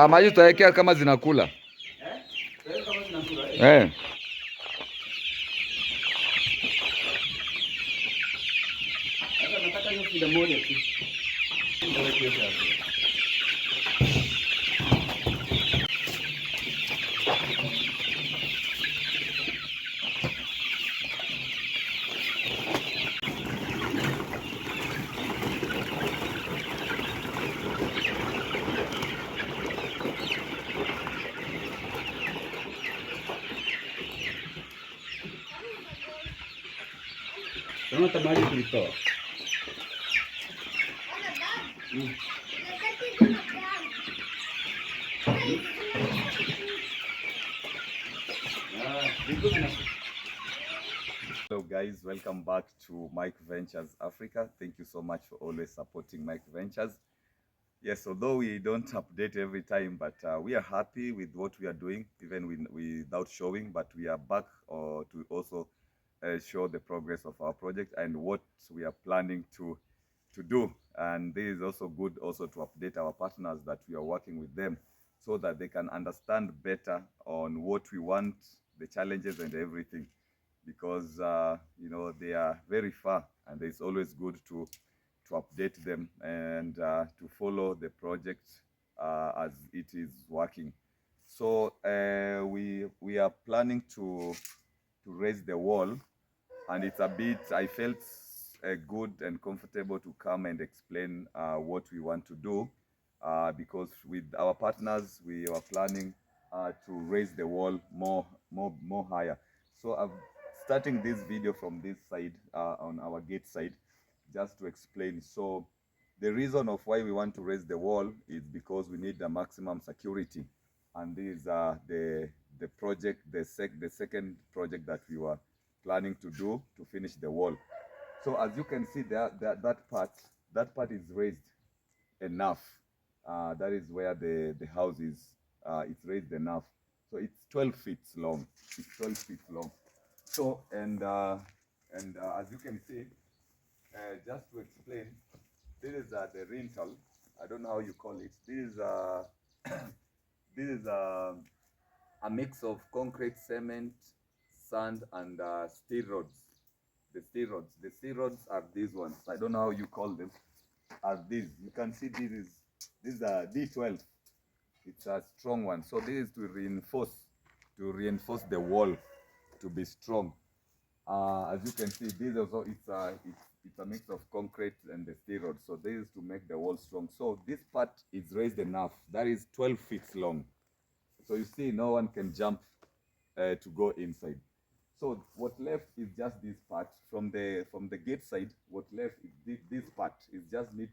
Maji tutawekea kama zinakula. Kama tamari kulitoa. Hello guys, welcome back to Mike Ventures Africa. Thank you so much for always supporting Mike Ventures. Yes, although we don't update every time, but we are happy with what we are doing, even without showing, but we are back to also show the progress of our project and what we are planning to do. And this is also good also to update our partners that we are working with them so that they can understand better on what we want, the challenges and everything, because you know, they are very far and it's always good to update them and to follow the project as it is working. So we are planning to raise the wall, and it's a bit, I felt good and comfortable to come and explain what we want to do, because with our partners we are planning to raise the wall more higher. So I'm starting this video from this side, on our gate side, just to explain. So the reason of why we want to raise the wall is because we need the maximum security, and this is the project, the second project that we were planning to do to finish the wall. So as you can see there, that part is raised enough. That is where the house is. It's raised enough. So it's 12 feet long. It's 12 feet long. So as you can see, just to explain, this is the rental. I don't know how you call it. This is this is a mix of concrete, cement, sand, and steel rods. The steel rods are these ones. I don't know how you call them. Are these? You can see this is a D12. It's a strong one. So this is to reinforce the wall to be strong. As you can see, this also it's a mix of concrete and the steel rod. So this is to make the wall strong. So this part is raised enough. That is 12 feet long. So you see, no one can jump to go inside. So what left is just this part from the gate side. What left is this part. Is just we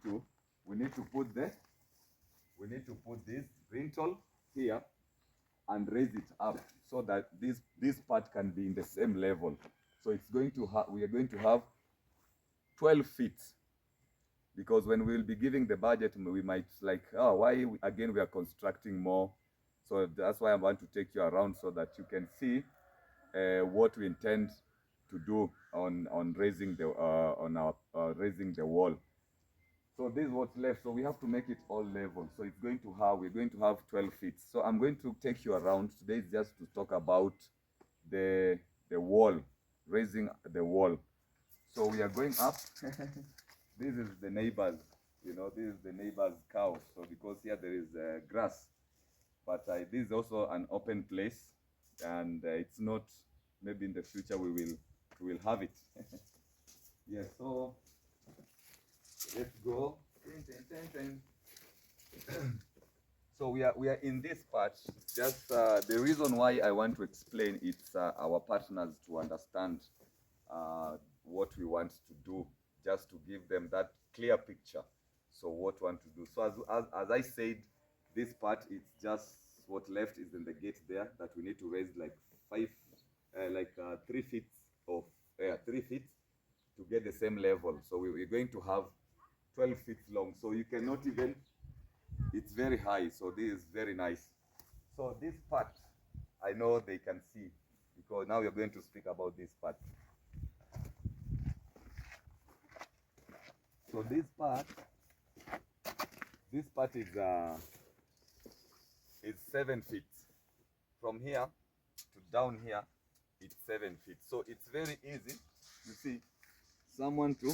need to put this rental here and raise it up so that this part can be in the same level. So it's going to we are going to have 12 feet, because when we will be giving the budget, we might like, oh, why again we are constructing more. So that's why I want to take you around so that you can see what we intend to do on raising the raising the wall. So this is what's left. So we have to make it all level. So it's going to have, we're going to have 12 feet. So I'm going to take you around. Today is just to talk about the wall, raising the wall. So we are going up. This is the neighbors, you know, this is the neighbor's cow. So because here there is grass, but this is also an open place, and it's not, maybe in the future we will have it. Yeah, so let's go. So we are in this part. Just the reason why I want to explain it's our partners to understand what we want to do, just to give them that clear picture. So what we want to do. So as I said, this part is just what left is in the gate there, that we need to raise like 3 feet of 3 feet to get the same level. So we're going to have 12 feet long. So you cannot even, it's very high. So this is very nice. So this part, I know they can see, because now we're going to speak about this part. So this part this part is 7 feet. From here to down here, it's 7 feet. So it's very easy. You see, someone to,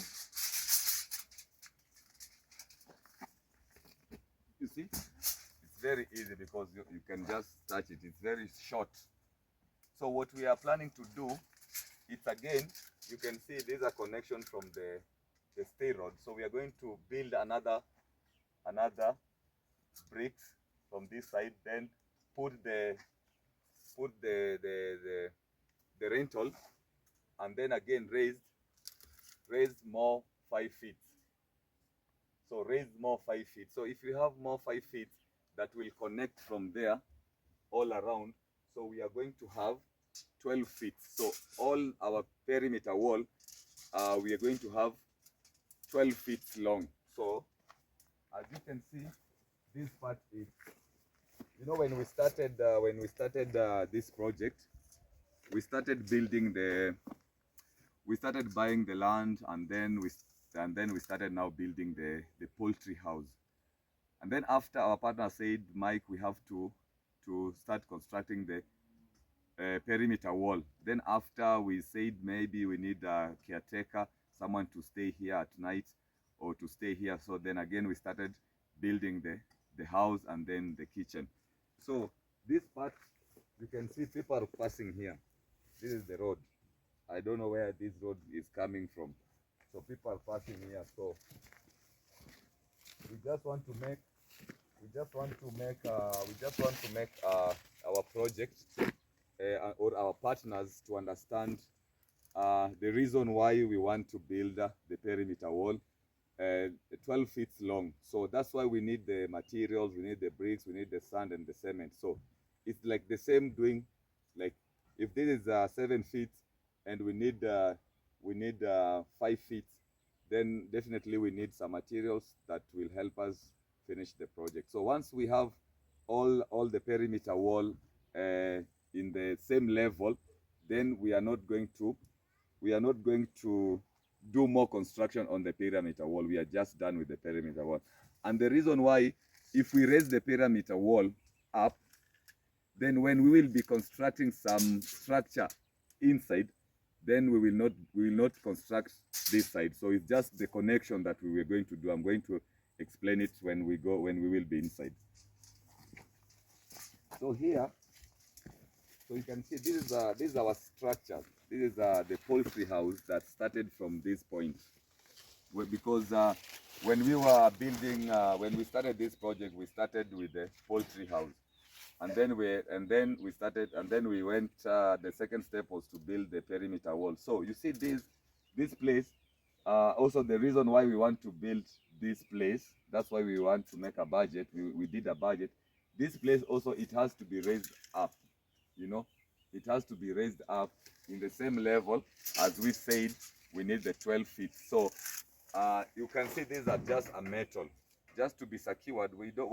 you see, it's very easy because you can just touch it. It's very short. So what we are planning to do, it's again, you can see there's a connection from the stay rod. So we are going to build another bricks from this side, then put the rental, and then again raise more 5 feet. So raise more 5 feet. So if you have more 5 feet, that will connect from there all around. So we are going to have 12 feet. So all our perimeter wall, we are going to have 12 feet long. So as you can see, this part is, you know, when we started this project, we started buying the land, and then we started now building the poultry house. And then after, our partner said, Mike, we have to start constructing the perimeter wall. Then after, we said maybe we need a caretaker, someone to stay here at night or to stay here. So then again we started building the house and then the kitchen. So this part, you can see people are passing here. This is the road. I don't know where this road is coming from. So people are passing here. So we just want to make our project or our partners to understand the reason why we want to build the perimeter wall 12 feet long. So that's why we need the materials, we need the bricks, we need the sand and the cement. So it's like the same doing, like if this is 7 feet and we need 5 feet, then definitely we need some materials that will help us finish the project. So once we have all the perimeter wall in the same level, then we are not going to do more construction on the perimeter wall. We are just done with the perimeter wall. And the reason why, if we raise the perimeter wall up, then when we will be constructing some structure inside, then we will not construct this side. So it's just the connection that we were going to do. I'm going to explain it when we will be inside. So here, so you can see this is our structure. This is the poultry house that started from this point. Because when we were building, when we started this project, we started with the poultry house, and then we went. The second step was to build the perimeter wall. So you see this place. Also, the reason why we want to build this place, that's why we want to make a budget. We did a budget. This place also, it has to be raised up. You know, it has to be raised up in the same level as we said we need the 12 feet. So you can see these are just a metal, just to be secured. We don't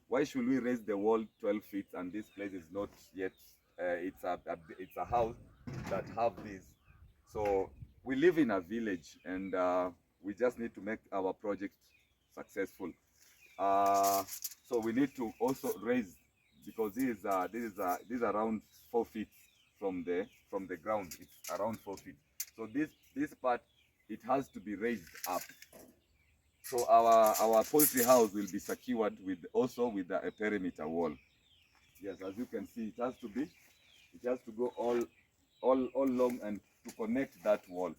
why should we raise the wall 12 feet and this place is not yet it's a house that have this. So we live in a village, and we just need to make our project successful. So we need to also raise, because this is around 4 feet from the ground. It's around 4 feet. So this part, it has to be raised up. So our poultry house will be secured with a perimeter wall. Yes, as you can see, it has to go all along and to connect that wall.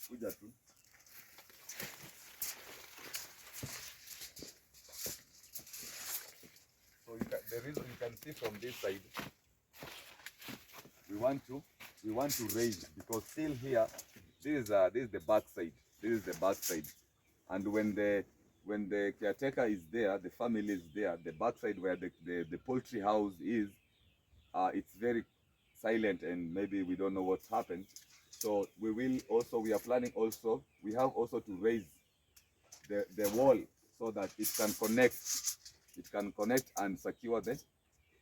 So the reason you can see from this side, we want to raise, because still here, this is the back side. This is the back side, and when the caretaker is there, the family is there, the back side where the poultry house is, it's very silent, and maybe we don't know what's happened. So we are planning also. We have also to raise the wall so that it can connect. It can connect and secure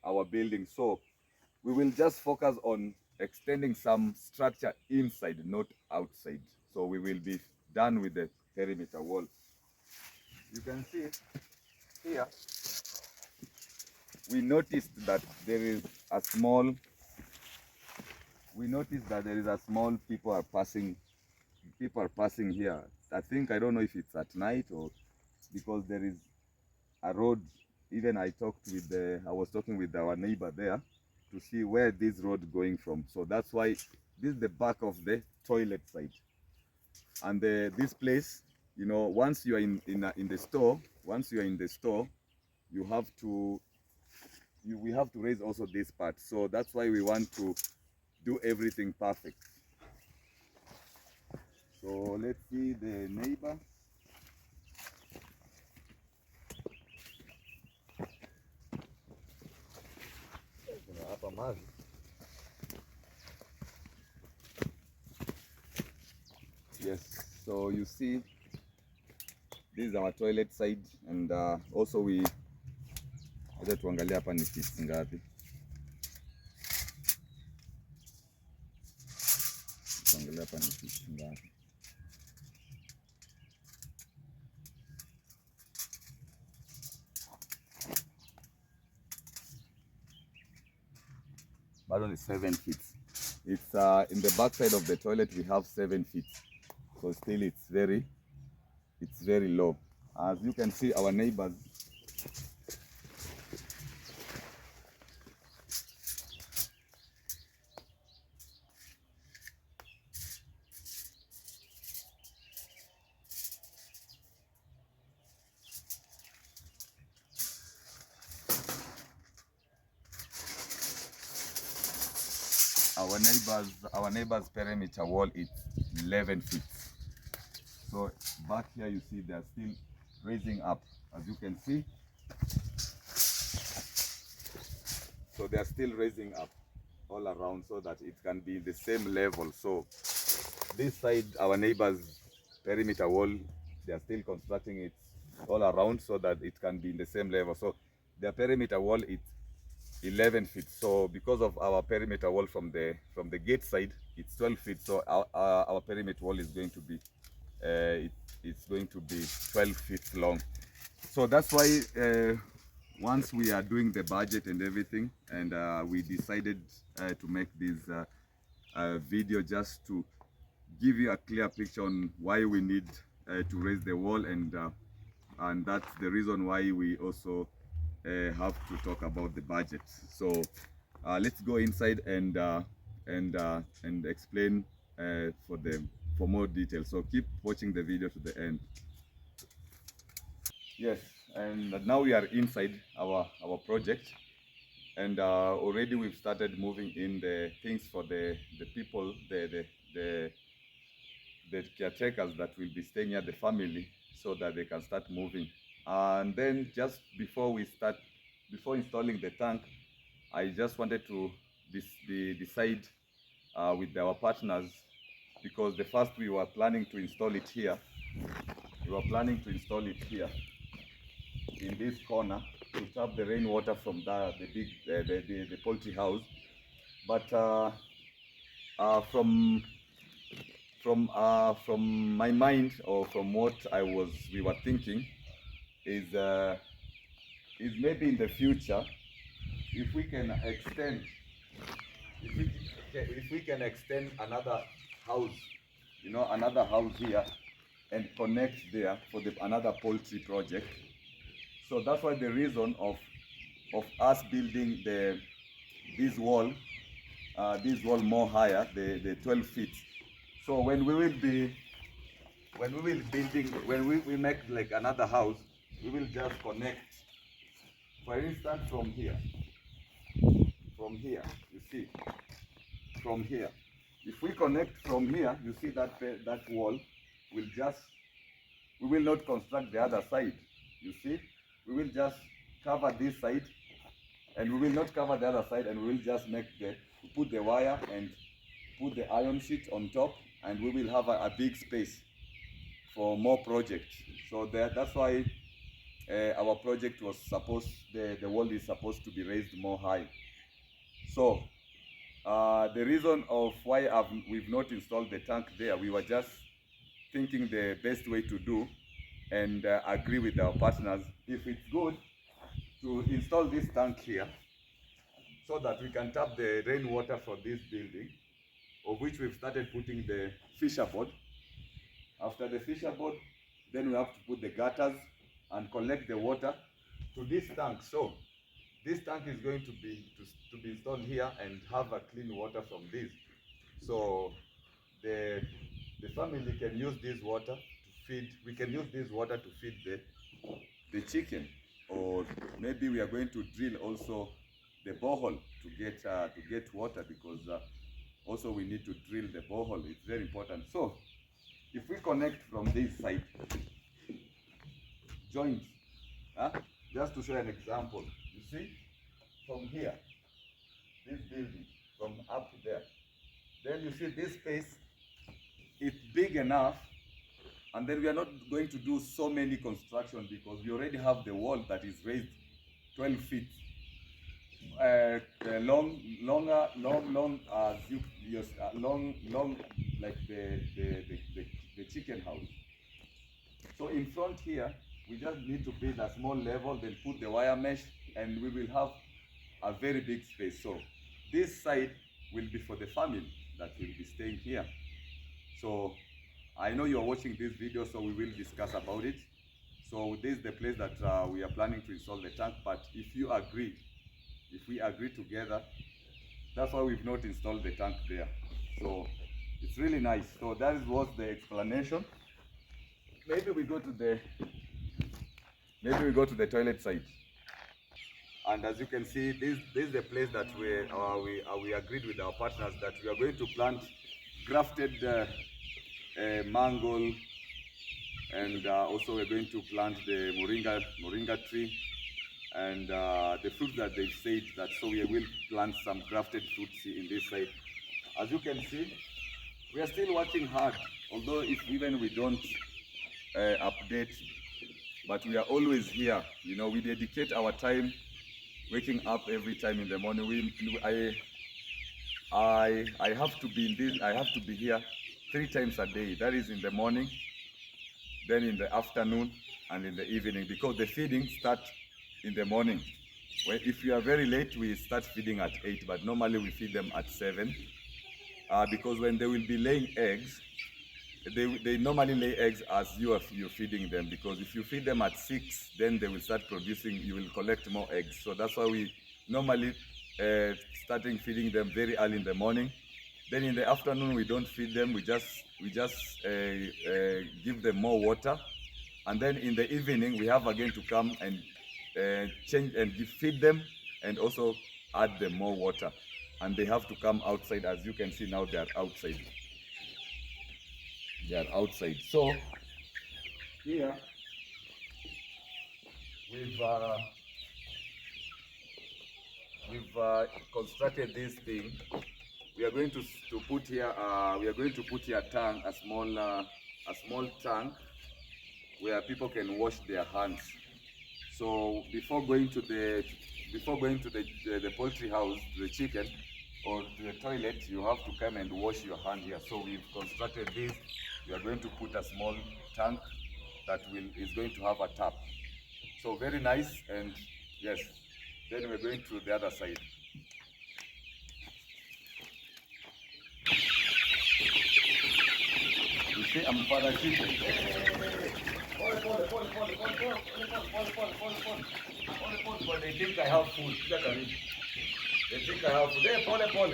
our building. So we will just focus on extending some structure inside, not outside. So we will be done with the perimeter wall. You can see here, we noticed that there is a small, people are passing here. I think, I don't know if it's at night or because there is a road. Even I was talking with our neighbor there to see where this road going from. So that's why this is the back of the toilet side. And this place, you know, once you are in the store, you have to we have to raise also this part. So that's why we want to do everything perfect. So let's see the neighbor. Yes, so you see, this is our toilet side, and also we tuangalia hapa ni feet ngapi. Tuangalia hapa ni feet ngapi. Bado ni 7 feet. It's in the back side of the toilet we have 7 feet. So still it's very low. As you can see, our neighbors, our neighbors perimeter wall is 11 feet. So back here you see they are still raising up, as you can see. So they are still raising up all around so that it can be the same level. So this side, our neighbors perimeter wall, they are still constructing it all around so that it can be in the same level. So their perimeter wall is 11 feet. So because of our perimeter wall from the gate side, it's 12 feet. So our perimeter wall is going to be it's going to be 12 feet long. So that's why once we are doing the budget and everything, and we decided to make this video just to give you a clear picture on why we need to raise the wall, and that's the reason why we also have to talk about the budget. So let's go inside and explain for more details. So keep watching the video to the end. Yes, and now we are inside our project, and already we've started moving in the things for the people, the caretakers that will be staying at the family, so that they can start moving. And then just before installing the tank, I just wanted to decide with our partners, because the first we were planning to install it here. We were planning to install it here in this corner to tap the rainwater from the poultry house. But from my mind, or from what we were thinking, is maybe in the future, if we can extend another house, you know, another house here, and connect there for another poultry project. So that's why the reason of us building this wall more higher, the 12 feet. So when we make like another house, we will just connect. For instance, from here, you see, from here. If we connect from here, you see that wall will just, we will not construct the other side. You see, we will just cover this side, and we will not cover the other side, and we will just put the wire and put the iron sheet on top, and we will have a big space for more projects. So that's why our project was the wall is supposed to be raised more high. So the reason of why we've not installed the tank there, we were just thinking the best way to do and agree with our partners if it's good to install this tank here so that we can tap the rainwater for this building, of which we've started putting the fisher board. After the fisher board, then we have to put the gutters and collect the water to this tank. So this tank is going to be installed here and have a clean water from this. So the family can use this water to feed. We can use this water to feed the chicken, or maybe we are going to drill also the borehole to get water, because also we need to drill the borehole. It's very important. So if we connect from this side, joint, just to show an example, you see, from here, this building, from up there, then you see this space, it's big enough, and then we are not going to do so many construction because we already have the wall that is raised 12 feet. Long, like the chicken house. So in front here, we just need to build a small level, then put the wire mesh, and we will have a very big space. So this side will be for the family that will be staying here. So I know you're watching this video, so we will discuss about it. So this is the place that we are planning to install the tank, but if you agree, if we agree together, that's why we've not installed the tank there. So it's really nice. So that was the explanation. Maybe we go to the toilet side. And as you can see, this is the place that we agreed with our partners that we are going to plant grafted mango, and also we're going to plant the moringa tree, and the fruits that they've said that, so we will plant some grafted fruits in this side. As you can see, we are still working hard, although even we don't update, but we are always here. You know, we dedicate our time waking up every time in the morning. I have to be in this. I have to be here 3 times a day. That is in the morning, then in the afternoon, and in the evening, because the feeding starts in the morning. If you are very late, we start feeding at 8, but normally we feed them at 7, because when they will be laying eggs, they normally lay eggs as you're feeding them, because if you feed them at 6, then they will start producing, you will collect more eggs. So that's why we normally starting feeding them very early in the morning. Then in the afternoon we don't feed them, we just give them more water, and then in the evening we have again to come and change and feed them, and also add them more water, and they have to come outside. As you can see now, they are outside. They are outside. So here we've constructed this thing. We are going to put here. We are going to put here a small tank where people can wash their hands. So before going to the poultry house, to the chicken, or to the toilet, you have to come and wash your hand here. So we've constructed this. We are going to put a small tank that is going to have a tap. So very nice. And yes, then we're going to the other side. You see, I'm father chicken. They think I have food. They think I have food. Hey, pole.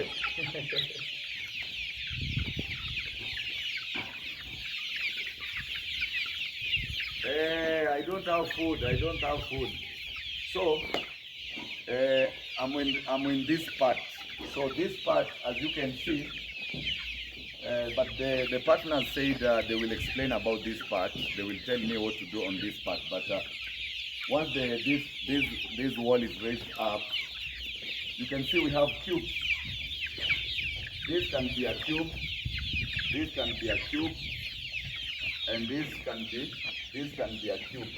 Hey, I don't have food. So I'm in this part. So this part, as you can see, but the partners said they will explain about this part. They will tell me what to do on this part. But once this wall is raised up, you can see we have cubes. This can be a cube. This can be a cube, and this can be a cube.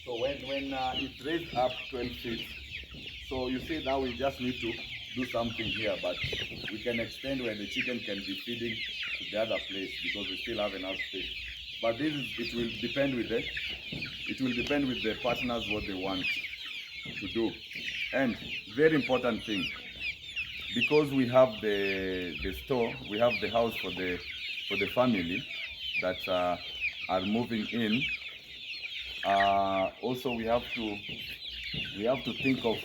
So when it's raised up 12 feet, so you see now we just need to do something here, but we can extend where the chicken can be feeding to the other place, because we still have enough space. But it will depend with the partners what they want to do. And very important thing, because we have the store, we have the house for the family that are moving in. Also, we have to think of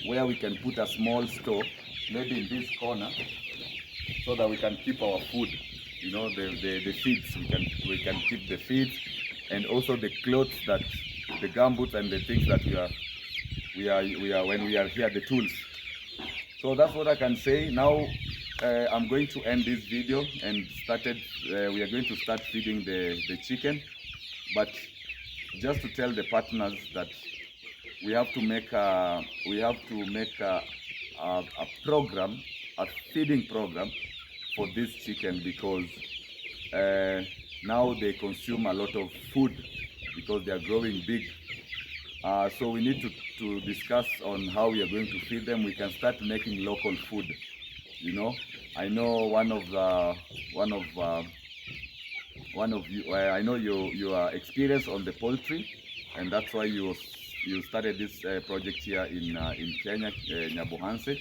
where we can put a small store, maybe in this corner, so that we can keep our food. You know, the feeds. We can keep the feeds, and also the clothes, that the gumboots and the things that we are when we are here, the tools. So that's what I can say. Now I'm going to end this video and we are going to start feeding the chicken. But just to tell the partners that we have to make a program, a feeding program for this chicken, because now they consume a lot of food because they are growing big. So we need to discuss on how we are going to feed them. We can start making local food. You know, I know one of you. I know you are experienced on the poultry, and that's why you started this project here in Kenya, Nyabuhanse,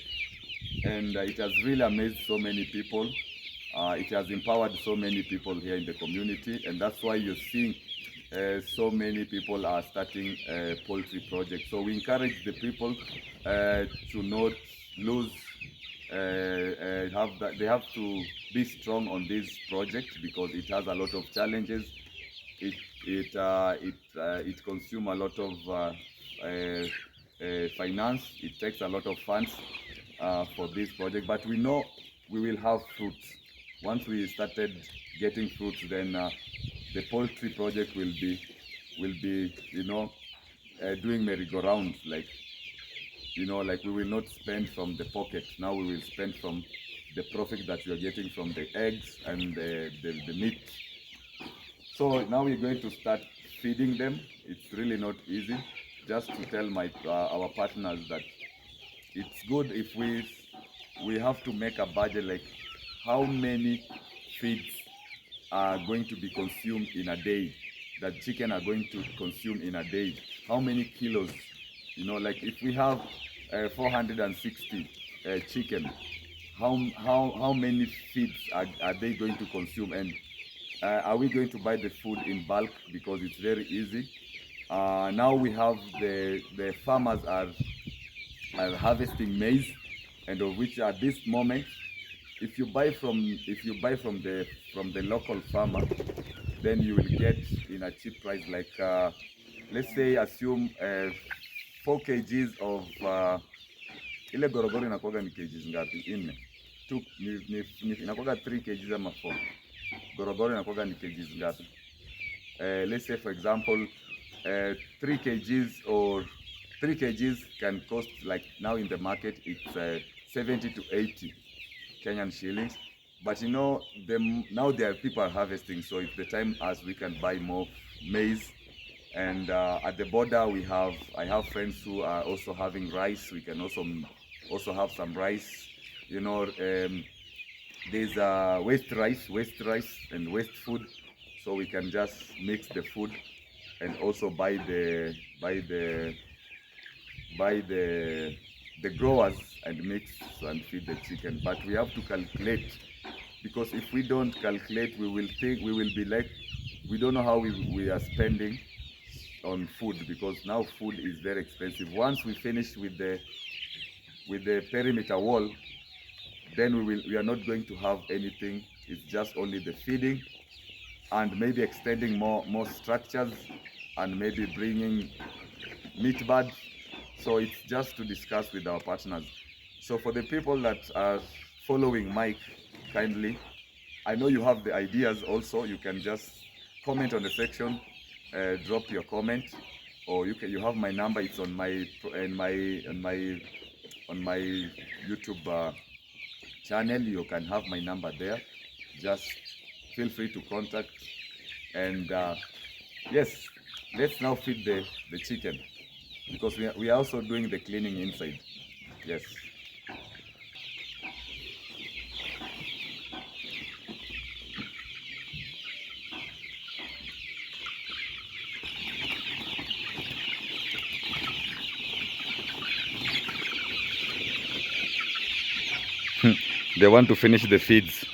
and it has really amazed so many people. It has empowered so many people here in the community, and that's why you're seeing so many people are starting poultry projects. So we encourage the people to not lose, they have to be strong on this project, because it has a lot of challenges. It consumes a lot of finance. It takes a lot of funds for this project, but we know we will have fruits. Once we started getting fruits, then the poultry project will be doing merry-go-round, like like we will not spend from the pocket. Now we will spend from the profit that we are getting from the eggs and the meat. So now we're going to start feeding them. It's really not easy. Just to tell our partners that it's good if we have to make a budget, like how many feeds are going to be consumed in a day, that chicken are going to consume in a day, how many kilos, like if we have 460 chicken, how many feeds are they going to consume, and are we going to buy the food in bulk, because it's very easy. Now we have the farmers are harvesting maize, and of which at this moment, if you buy from the local farmer, then you will get in a cheap price, like let's say assume 4 kgs of ile gorogoro inakuwaga ni kgs ngapi? 4 inakuwaga 3 kgs ama 4. Gorogoro inakuwaga ni kgs ngapi? Let's say for example 3 kgs can cost, like now in the market it's 70 to 80 Kenyan shillings. But now there are people harvesting, so it's the time as we can buy more maize. And at the border I have friends who are also having rice. We can also have some rice. There's waste rice and waste food, so we can just mix the food and also buy the growers and mix and feed the chicken. But we have to calculate, because if we don't calculate, we will be like, we don't know how we are spending on food, because now food is very expensive. Once we finish with the perimeter wall, then we are not going to have anything. It's just only the feeding, and maybe extending more structures, and maybe bringing meat bird. So it's just to discuss with our partners. So for the people that are following Mike, kindly, I know you have the ideas also. You can just comment on the section, drop your comment, or you have my number. It's on my YouTube channel. You can have my number there. Just feel free to contact. And yes, let's now feed the chicken, because we are also doing the cleaning inside. Yes. They want to finish the feeds.